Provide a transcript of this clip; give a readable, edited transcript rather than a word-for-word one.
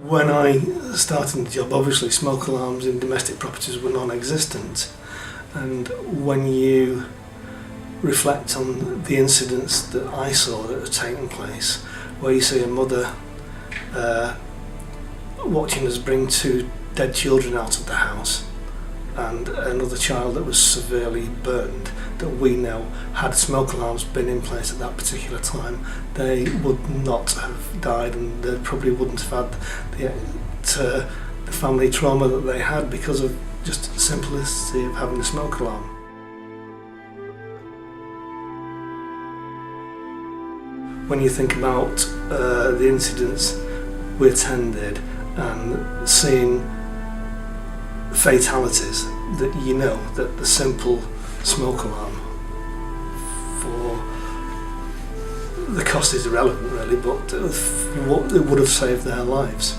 When I started the job, obviously smoke alarms in domestic properties were non-existent, and when you reflect on the incidents that I saw that had taken place, where you see a mother watching us bring two dead children out of the house and another child that was severely burned, that we know, had smoke alarms been in place at that particular time, they would not have died, and they probably wouldn't have had the family trauma that they had because of just the simplicity of having a smoke alarm. When you think about the incidents we attended and seeing fatalities, that you know that the simple smoke alarm, for the cost is irrelevant really, but what it would have saved their lives.